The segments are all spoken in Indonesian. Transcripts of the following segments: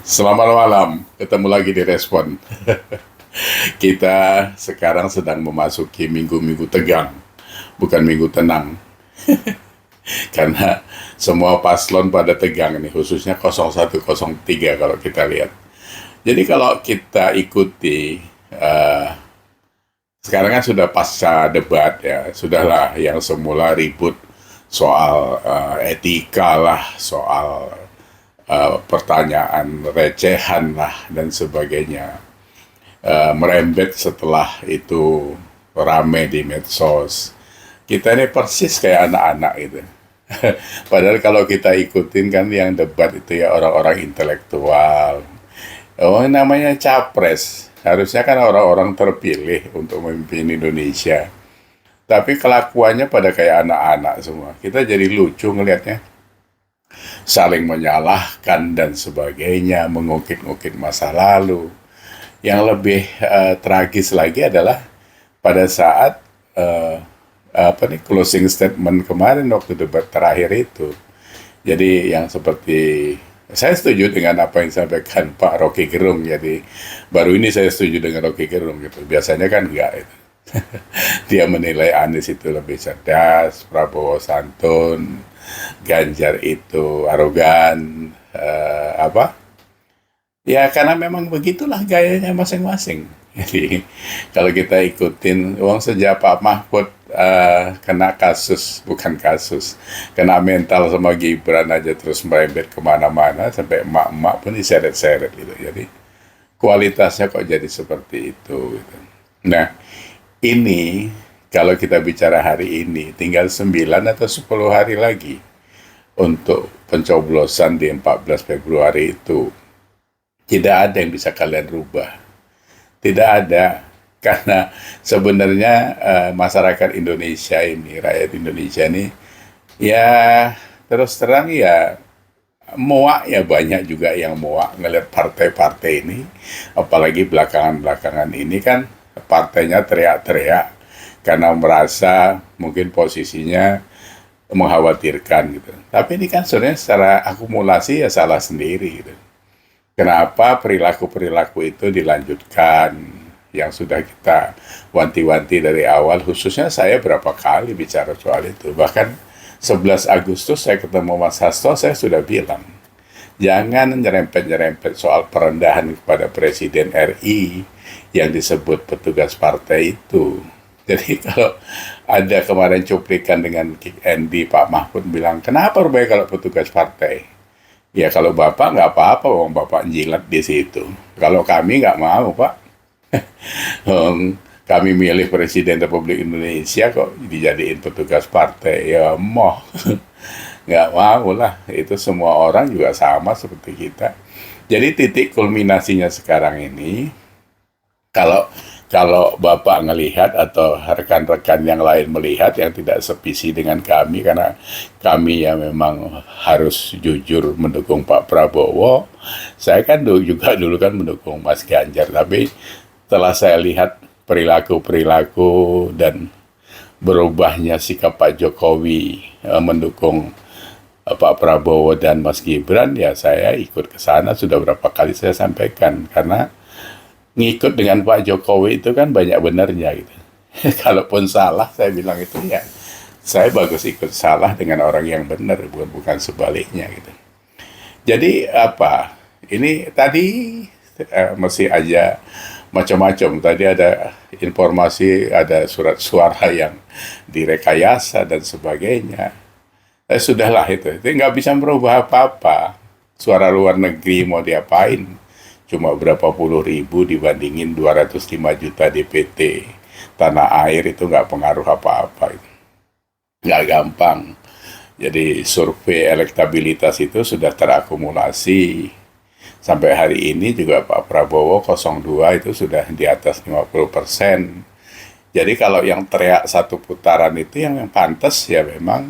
Selamat malam, ketemu lagi di Respon. Kita sekarang sedang memasuki minggu-minggu tegang, bukan minggu tenang. Karena semua paslon pada tegang nih, khususnya 0103 kalau kita lihat. Jadi kalau kita ikuti, eh, sekarang kan sudah pasca debat ya, sudahlah yang semula ribut soal etika lah, soal pertanyaan recehan lah dan sebagainya. Merembet setelah itu rame di medsos. Kita ini persis kayak anak-anak itu. Padahal kalau kita ikutin kan yang debat itu ya orang-orang intelektual. Oh, namanya capres. Harusnya kan orang-orang terpilih untuk memimpin Indonesia. Tapi kelakuannya pada kayak anak-anak semua. Kita jadi lucu ngelihatnya. Saling menyalahkan dan sebagainya, mengungkit-ungkit masa lalu. Yang lebih tragis lagi adalah pada saat closing statement kemarin waktu debat terakhir itu. Jadi yang seperti saya setuju dengan apa yang disampaikan Pak Rocky Gerung. Jadi baru ini saya setuju dengan Rocky Gerung gitu. Biasanya kan enggak itu. Dia menilai Anies itu lebih cerdas, Prabowo santun, Ganjar itu arogan, ya karena memang begitulah gayanya masing-masing. Jadi kalau kita ikutin uang sejak Pak Mahfud kena kasus, bukan kasus, kena mental sama Gibran aja terus merembet kemana-mana sampai emak-emak pun diseret-seret gitu. Jadi kualitasnya kok jadi seperti itu gitu. Nah ini kalau kita bicara hari ini tinggal 9 atau 10 hari lagi untuk pencoblosan di 14 Februari itu. Tidak ada yang bisa kalian rubah. Tidak ada. Karena sebenarnya masyarakat Indonesia ini, rakyat Indonesia ini, ya terus terang ya muak ya, banyak juga yang muak ngeliat partai-partai ini. Apalagi belakangan-belakangan ini kan partainya teriak-teriak karena merasa mungkin posisinya mengkhawatirkan gitu. Tapi ini kan sebenarnya secara akumulasi ya salah sendiri gitu. Kenapa perilaku-perilaku itu dilanjutkan yang sudah kita wanti-wanti dari awal, khususnya saya berapa kali bicara soal itu. Bahkan 11 Agustus saya ketemu Mas Hasto, saya sudah bilang, jangan nyerempet-nyerempet soal perendahan kepada Presiden RI yang disebut petugas partai itu. Jadi kalau ada kemarin cuplikan dengan Kick Andy, Pak Mahfud bilang, kenapa rupanya kalau petugas partai? Ya kalau Bapak nggak apa-apa, wong Bapak jilat di situ. Kalau kami nggak mau, Pak. Kami milih Presiden Republik Indonesia kok dijadiin petugas partai. Ya moh, nggak mau lah. Itu semua orang juga sama seperti kita. Jadi titik kulminasinya sekarang ini, kalau kalau Bapak ngelihat atau rekan-rekan yang lain melihat yang tidak sepisi dengan kami, karena kami ya memang harus jujur mendukung Pak Prabowo. Saya kan juga dulu kan mendukung Mas Ganjar, tapi setelah saya lihat perilaku-perilaku dan berubahnya sikap Pak Jokowi mendukung Pak Prabowo dan Mas Gibran, ya saya ikut ke sana. Sudah berapa kali saya sampaikan, karena ngikut dengan Pak Jokowi itu kan banyak benernya gitu. Kalaupun salah, saya bilang itu ya, saya bagus ikut salah dengan orang yang benar, bukan sebaliknya gitu. Jadi apa? Ini tadi masih aja macam-macam. Tadi ada informasi, ada surat suara yang direkayasa dan sebagainya. Sudahlah itu nggak bisa merubah apa-apa. Suara luar negeri mau diapain? Cuma berapa puluh ribu dibandingin 205 juta DPT tanah air, itu nggak pengaruh apa-apa. Nggak gampang. Jadi survei elektabilitas itu sudah terakumulasi. Sampai hari ini juga Pak Prabowo 02 itu sudah di atas 50%. Jadi kalau yang teriak satu putaran itu yang pantas ya memang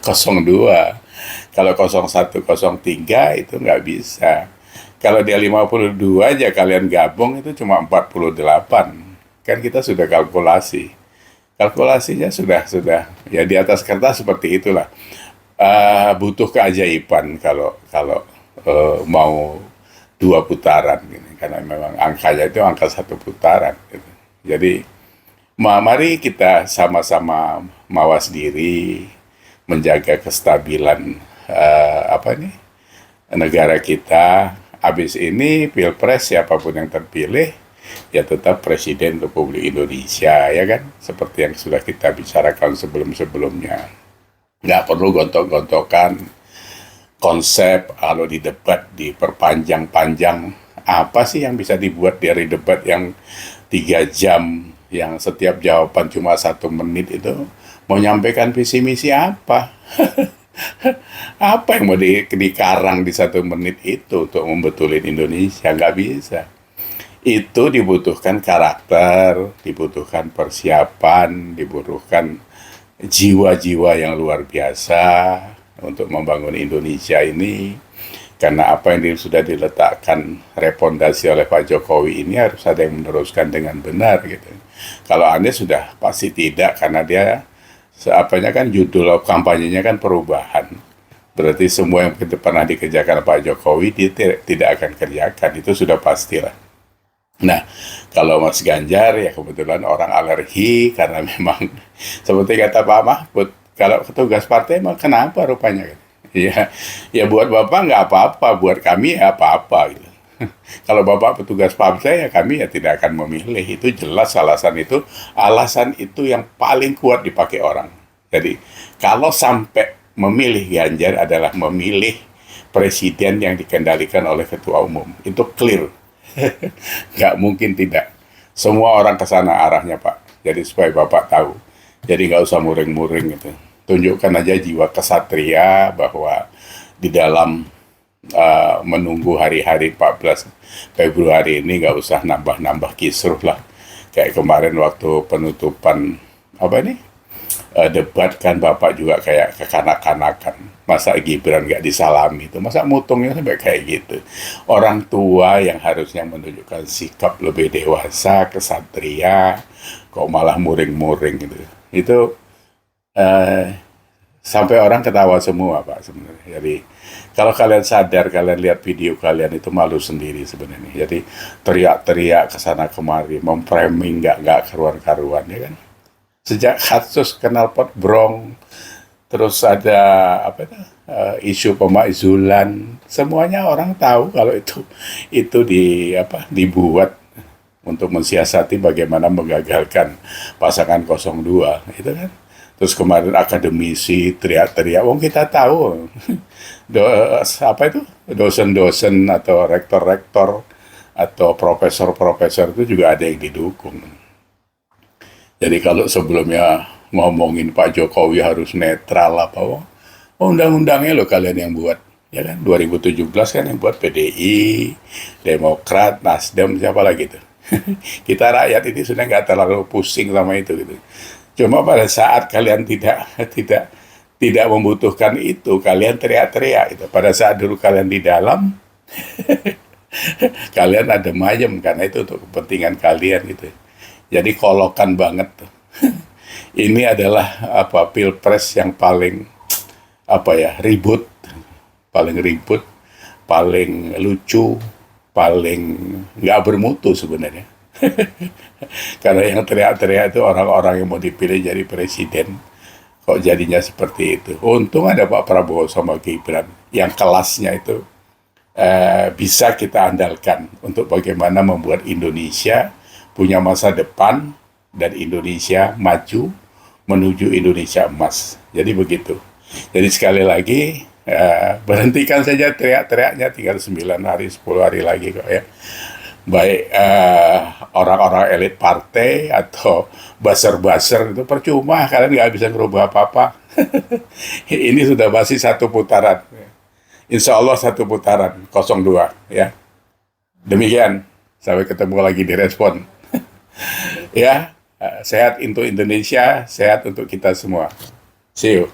02. Kalau 0103 itu nggak bisa. Kalau dia 52 aja kalian gabung itu cuma 48. Kan kita sudah kalkulasi. Kalkulasinya sudah ya di atas kertas seperti itulah. Butuh keajaiban kalau mau 2 putaran gitu. Karena memang angkanya itu angka 1 putaran gitu. Jadi mari kita sama-sama mawas diri, menjaga kestabilan negara kita. Habis ini pilpres siapapun yang terpilih ya tetap Presiden Republik Indonesia, ya kan, seperti yang sudah kita bicarakan sebelum-sebelumnya. Nggak perlu gontok-gontokan konsep. Kalau di debat diperpanjang-panjang, apa sih yang bisa dibuat dari debat yang 3 jam, yang setiap jawaban cuma 1 menit itu? Mau nyampaikan visi misi apa? Apa yang mau dikarang di 1 menit itu untuk membetulin Indonesia? Nggak bisa. Itu dibutuhkan karakter, dibutuhkan persiapan, dibutuhkan jiwa-jiwa yang luar biasa untuk membangun Indonesia ini. Karena apa yang sudah diletakkan repondasi oleh Pak Jokowi ini harus ada yang meneruskan dengan benar gitu. Kalau Anies sudah pasti tidak, karena dia kan judul kampanyenya kan perubahan. Berarti semua yang pernah dikerjakan Pak Jokowi dia tidak akan kerjakan, itu sudah pastilah. Nah, kalau Mas Ganjar ya kebetulan orang alergi, karena memang seperti kata Pak Mahfud, kalau petugas partai emang kenapa rupanya? Ya buat Bapak nggak apa-apa, buat kami ya apa-apa gitu. Kalau Bapak petugas partai ya kami ya tidak akan memilih. Itu jelas alasan itu yang paling kuat dipakai orang. Jadi kalau sampai memilih Ganjar adalah memilih presiden yang dikendalikan oleh ketua umum, itu clear. Nggak mungkin tidak. Semua orang ke sana arahnya, Pak. Jadi supaya Bapak tahu. Jadi nggak usah muring-muring gitu. Tunjukkan aja jiwa kesatria bahwa di dalam menunggu hari-hari 14 Februari ini nggak usah nambah-nambah kisruh lah. Kayak kemarin waktu penutupan debat kan Bapak juga kayak kekanak-kanakan. Masa Gibran nggak disalami itu? Masa mutungnya sampai kayak gitu? Orang tua yang harusnya menunjukkan sikap lebih dewasa, kesatria, kok malah muring-muring gitu. Itu sampai orang ketawa semua, Pak, sebenarnya. Jadi kalau kalian sadar, kalian lihat video kalian itu malu sendiri sebenarnya. Jadi teriak-teriak ke sana kemari, memframing nggak karuan-karuan, ya kan? Sejak kasus knalpot brong, terus ada isu pemakzulan, semuanya orang tahu kalau itu dibuat untuk mensiasati bagaimana menggagalkan pasangan 02, itu kan. Terus kemarin akademisi teriak-teriak, kita tahu dosen-dosen atau rektor-rektor atau profesor-profesor itu juga ada yang didukung. Jadi kalau sebelumnya ngomongin Pak Jokowi harus netral undang-undangnya loh kalian yang buat, ya kan? 2017 kan yang buat PDI, Demokrat, Nasdem, siapa lagi tuh? Kita rakyat ini sudah nggak terlalu pusing sama itu gitu. Cuma pada saat kalian tidak membutuhkan itu, kalian teriak-teriak itu. Pada saat dulu kalian di dalam, kalian ada mayem karena itu untuk kepentingan kalian gitu. Jadi kolokan banget tuh. Ini adalah pilpres yang paling ribut, paling lucu, paling nggak bermutu sebenarnya. Karena yang teriak-teriak itu orang-orang yang mau dipilih jadi presiden, kok jadinya seperti itu. Untung ada Pak Prabowo sama Gibran yang kelasnya itu bisa kita andalkan untuk bagaimana membuat Indonesia punya masa depan dan Indonesia maju menuju Indonesia emas. Jadi begitu. Jadi sekali lagi berhentikan saja teriak-teriaknya, tinggal 9 hari 10 hari lagi kok ya. Baik orang-orang elit partai atau buzzer-buzzer itu percuma, kalian nggak bisa merubah apa-apa. Ini sudah masih 1 putaran. Insya Allah 1 putaran 02 ya. Demikian, sampai ketemu lagi di Respon. Ya, sehat untuk Indonesia, sehat untuk kita semua. See you.